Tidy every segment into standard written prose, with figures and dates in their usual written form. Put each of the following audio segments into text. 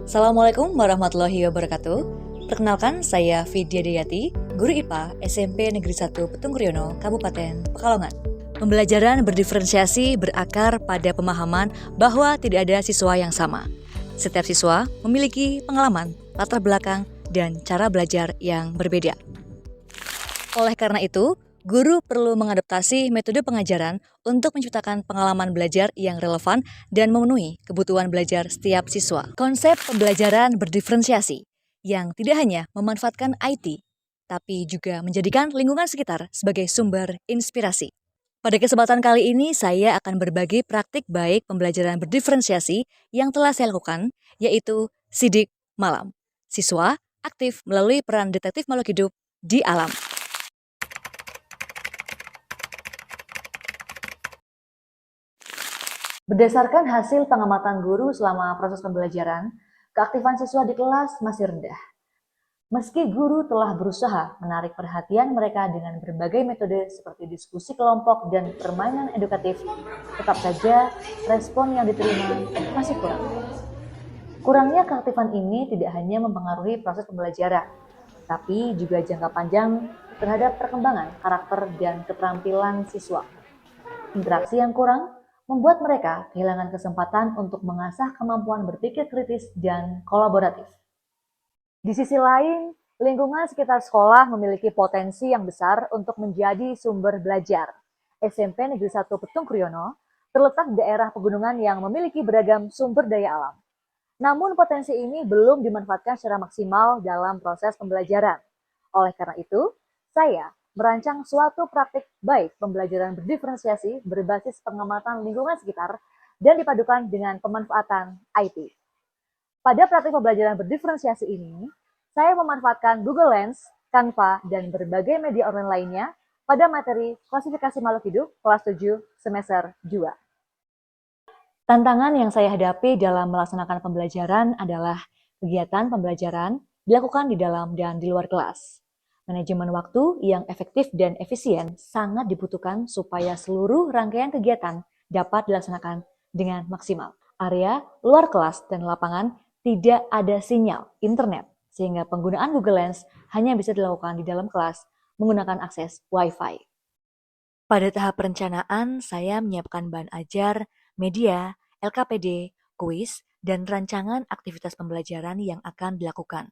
Assalamualaikum warahmatullahi wabarakatuh. Perkenalkan, saya Vidya Dayati, guru IPA SMP Negeri 1 Petung Kriono, Kabupaten Pekalongan. Pembelajaran berdiferensiasi berakar pada pemahaman bahwa tidak ada siswa yang sama. Setiap siswa memiliki pengalaman, latar belakang, dan cara belajar yang berbeda. Oleh karena itu, guru perlu mengadaptasi metode pengajaran untuk menciptakan pengalaman belajar yang relevan dan memenuhi kebutuhan belajar setiap siswa. Konsep pembelajaran berdiferensiasi yang tidak hanya memanfaatkan IT, tapi juga menjadikan lingkungan sekitar sebagai sumber inspirasi. Pada kesempatan kali ini, saya akan berbagi praktik baik pembelajaran berdiferensiasi yang telah saya lakukan, yaitu sidik malam. Siswa aktif melalui peran detektif makhluk hidup di alam. Berdasarkan hasil pengamatan guru selama proses pembelajaran, keaktifan siswa di kelas masih rendah. Meski guru telah berusaha menarik perhatian mereka dengan berbagai metode seperti diskusi kelompok dan permainan edukatif, tetap saja respon yang diterima masih kurang. Kurangnya keaktifan ini tidak hanya mempengaruhi proses pembelajaran, tapi juga jangka panjang terhadap perkembangan karakter dan keterampilan siswa. Interaksi yang kurang membuat mereka kehilangan kesempatan untuk mengasah kemampuan berpikir kritis dan kolaboratif. Di sisi lain, lingkungan sekitar sekolah memiliki potensi yang besar untuk menjadi sumber belajar. SMP Negeri 1 Petung Kriono terletak di daerah pegunungan yang memiliki beragam sumber daya alam. Namun potensi ini belum dimanfaatkan secara maksimal dalam proses pembelajaran. Oleh karena itu, saya merancang suatu praktik baik pembelajaran berdiferensiasi berbasis pengamatan lingkungan sekitar dan dipadukan dengan pemanfaatan IT. Pada praktik pembelajaran berdiferensiasi ini, saya memanfaatkan Google Lens, Canva, dan berbagai media online lainnya pada materi klasifikasi makhluk hidup kelas 7 semester 2. Tantangan yang saya hadapi dalam melaksanakan pembelajaran adalah kegiatan pembelajaran dilakukan di dalam dan di luar kelas. Manajemen waktu yang efektif dan efisien sangat dibutuhkan supaya seluruh rangkaian kegiatan dapat dilaksanakan dengan maksimal. Area luar kelas dan lapangan tidak ada sinyal internet, sehingga penggunaan Google Lens hanya bisa dilakukan di dalam kelas menggunakan akses Wi-Fi. Pada tahap perencanaan, saya menyiapkan bahan ajar, media, LKPD, kuis, dan rancangan aktivitas pembelajaran yang akan dilakukan.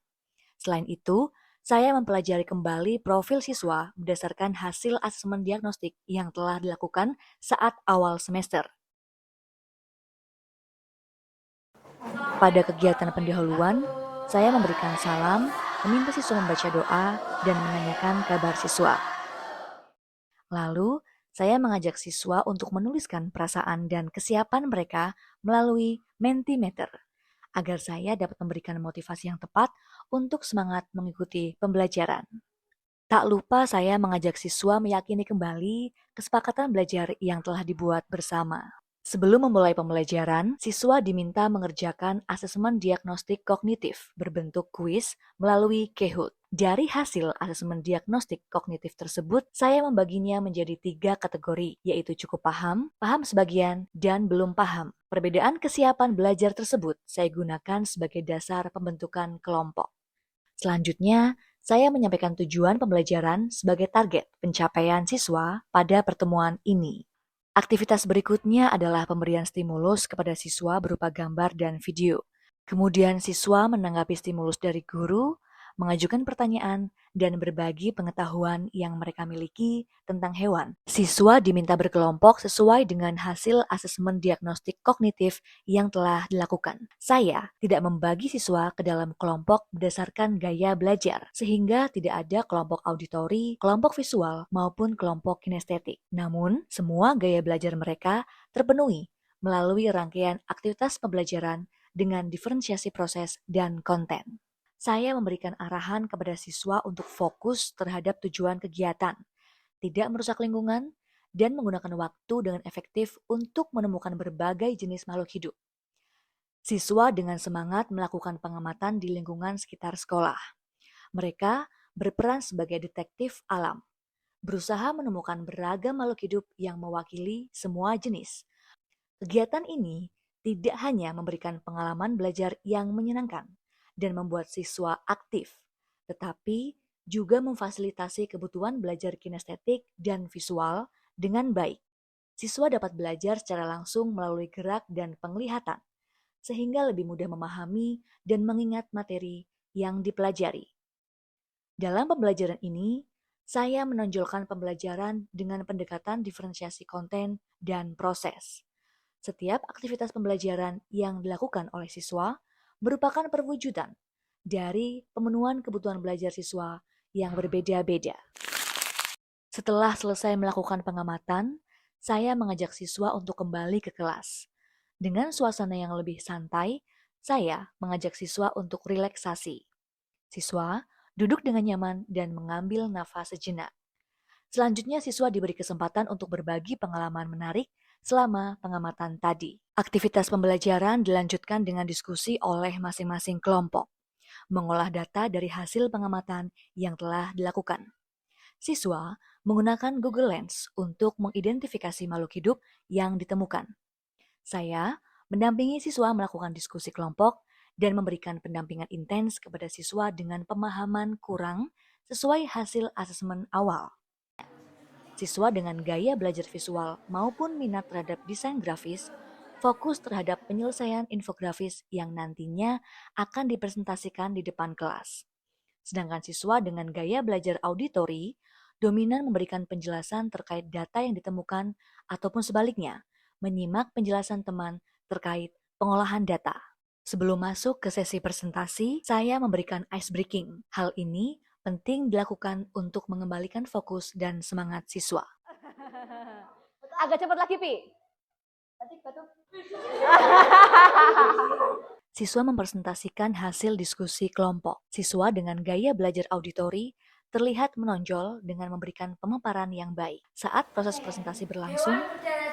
Selain itu, saya mempelajari kembali profil siswa berdasarkan hasil asesmen diagnostik yang telah dilakukan saat awal semester. Pada kegiatan pendahuluan, saya memberikan salam, meminta siswa membaca doa, dan menanyakan kabar siswa. Lalu, saya mengajak siswa untuk menuliskan perasaan dan kesiapan mereka melalui Mentimeter, agar saya dapat memberikan motivasi yang tepat untuk semangat mengikuti pembelajaran. Tak lupa saya mengajak siswa meyakini kembali kesepakatan belajar yang telah dibuat bersama. Sebelum memulai pembelajaran, siswa diminta mengerjakan asesmen diagnostik kognitif berbentuk kuis melalui Kahoot. Dari hasil asesmen diagnostik kognitif tersebut, saya membaginya menjadi 3 kategori, yaitu cukup paham, paham sebagian, dan belum paham. Perbedaan kesiapan belajar tersebut saya gunakan sebagai dasar pembentukan kelompok. Selanjutnya, saya menyampaikan tujuan pembelajaran sebagai target pencapaian siswa pada pertemuan ini. Aktivitas berikutnya adalah pemberian stimulus kepada siswa berupa gambar dan video. Kemudian siswa menanggapi stimulus dari guru, mengajukan pertanyaan, dan berbagi pengetahuan yang mereka miliki tentang hewan. Siswa diminta berkelompok sesuai dengan hasil asesmen diagnostik kognitif yang telah dilakukan. Saya tidak membagi siswa ke dalam kelompok berdasarkan gaya belajar, sehingga tidak ada kelompok auditori, kelompok visual, maupun kelompok kinestetik. Namun, semua gaya belajar mereka terpenuhi melalui rangkaian aktivitas pembelajaran dengan diferensiasi proses dan konten. Saya memberikan arahan kepada siswa untuk fokus terhadap tujuan kegiatan, tidak merusak lingkungan, dan menggunakan waktu dengan efektif untuk menemukan berbagai jenis makhluk hidup. Siswa dengan semangat melakukan pengamatan di lingkungan sekitar sekolah. Mereka berperan sebagai detektif alam, berusaha menemukan beragam makhluk hidup yang mewakili semua jenis. Kegiatan ini tidak hanya memberikan pengalaman belajar yang menyenangkan dan membuat siswa aktif, tetapi juga memfasilitasi kebutuhan belajar kinestetik dan visual dengan baik. Siswa dapat belajar secara langsung melalui gerak dan penglihatan, sehingga lebih mudah memahami dan mengingat materi yang dipelajari. Dalam pembelajaran ini, saya menonjolkan pembelajaran dengan pendekatan diferensiasi konten dan proses. Setiap aktivitas pembelajaran yang dilakukan oleh siswa merupakan perwujudan dari pemenuhan kebutuhan belajar siswa yang berbeda-beda. Setelah selesai melakukan pengamatan, saya mengajak siswa untuk kembali ke kelas. Dengan suasana yang lebih santai, saya mengajak siswa untuk relaksasi. Siswa duduk dengan nyaman dan mengambil nafas sejenak. Selanjutnya, siswa diberi kesempatan untuk berbagi pengalaman menarik selama pengamatan tadi. Aktivitas pembelajaran dilanjutkan dengan diskusi oleh masing-masing kelompok, mengolah data dari hasil pengamatan yang telah dilakukan. Siswa menggunakan Google Lens untuk mengidentifikasi makhluk hidup yang ditemukan. Saya mendampingi siswa melakukan diskusi kelompok dan memberikan pendampingan intens kepada siswa dengan pemahaman kurang sesuai hasil asesmen awal. Siswa dengan gaya belajar visual maupun minat terhadap desain grafis fokus terhadap penyelesaian infografis yang nantinya akan dipresentasikan di depan kelas. Sedangkan siswa dengan gaya belajar auditori dominan memberikan penjelasan terkait data yang ditemukan ataupun sebaliknya, menyimak penjelasan teman terkait pengolahan data. Sebelum masuk ke sesi presentasi, saya memberikan ice breaking. Hal ini penting dilakukan untuk mengembalikan fokus dan semangat siswa. Agak cepat lagi, Pi. Siswa mempresentasikan hasil diskusi kelompok. Siswa dengan gaya belajar auditori terlihat menonjol dengan memberikan pemaparan yang baik. Saat proses presentasi berlangsung,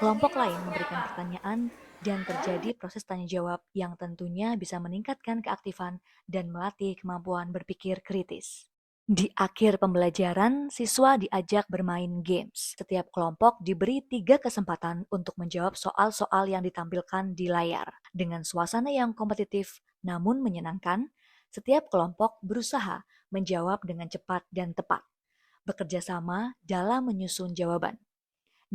kelompok lain memberikan pertanyaan dan terjadi proses tanya jawab yang tentunya bisa meningkatkan keaktifan dan melatih kemampuan berpikir kritis. Di akhir pembelajaran, siswa diajak bermain games. Setiap kelompok diberi 3 kesempatan untuk menjawab soal-soal yang ditampilkan di layar. Dengan suasana yang kompetitif namun menyenangkan, setiap kelompok berusaha menjawab dengan cepat dan tepat, bekerja sama dalam menyusun jawaban.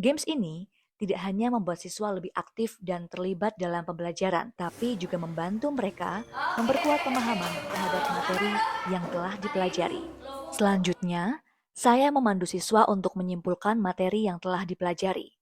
Games ini tidak hanya membuat siswa lebih aktif dan terlibat dalam pembelajaran, tapi juga membantu mereka memperkuat pemahaman terhadap materi yang telah dipelajari. Selanjutnya, saya memandu siswa untuk menyimpulkan materi yang telah dipelajari.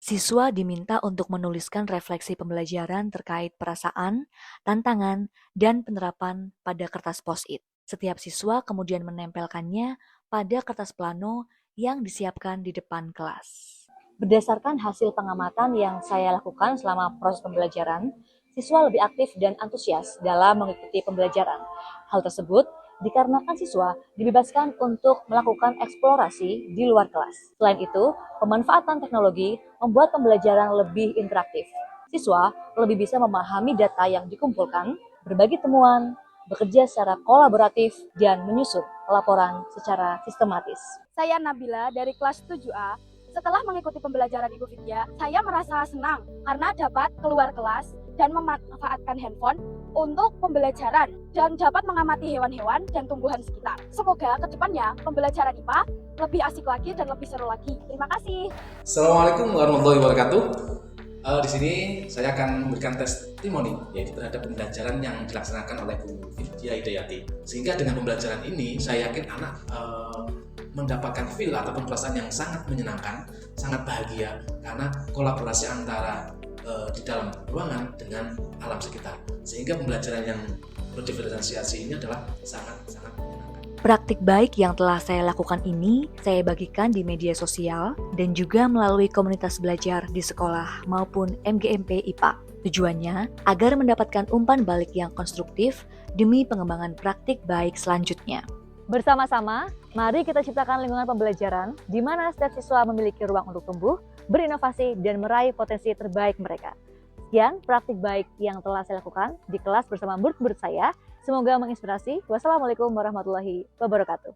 Siswa diminta untuk menuliskan refleksi pembelajaran terkait perasaan, tantangan, dan penerapan pada kertas post-it. Setiap siswa kemudian menempelkannya pada kertas plano yang disiapkan di depan kelas. Berdasarkan hasil pengamatan yang saya lakukan selama proses pembelajaran, siswa lebih aktif dan antusias dalam mengikuti pembelajaran. Hal tersebut dikarenakan siswa dibebaskan untuk melakukan eksplorasi di luar kelas. Selain itu, pemanfaatan teknologi membuat pembelajaran lebih interaktif. Siswa lebih bisa memahami data yang dikumpulkan, berbagi temuan, bekerja secara kolaboratif, dan menyusun laporan secara sistematis. Saya Nabila dari kelas 7A. Setelah mengikuti pembelajaran Ibu Vidya, saya merasa senang karena dapat keluar kelas dan memanfaatkan handphone untuk pembelajaran dan dapat mengamati hewan-hewan dan tumbuhan sekitar. Semoga kedepannya pembelajaran IPA lebih asik lagi dan lebih seru lagi. Terima kasih. Assalamualaikum warahmatullahi wabarakatuh. Di sini saya akan memberikan testimoni yaitu terhadap pembelajaran yang dilaksanakan oleh Bu Vidya Hidayati. Sehingga dengan pembelajaran ini saya yakin anak mendapatkan feel ataupun perasaan yang sangat menyenangkan, sangat bahagia karena kolaborasi antara di dalam ruangan dengan alam sekitar. Sehingga pembelajaran yang berdiferensiasi ini adalah sangat menyenangkan. Praktik baik yang telah saya lakukan ini, saya bagikan di media sosial dan juga melalui komunitas belajar di sekolah maupun MGMP IPA. Tujuannya agar mendapatkan umpan balik yang konstruktif demi pengembangan praktik baik selanjutnya. Bersama-sama, mari kita ciptakan lingkungan pembelajaran di mana setiap siswa memiliki ruang untuk tumbuh, berinovasi, dan meraih potensi terbaik mereka. Sekian praktik baik yang telah saya lakukan di kelas bersama murid-murid saya. Semoga menginspirasi. Wassalamualaikum warahmatullahi wabarakatuh.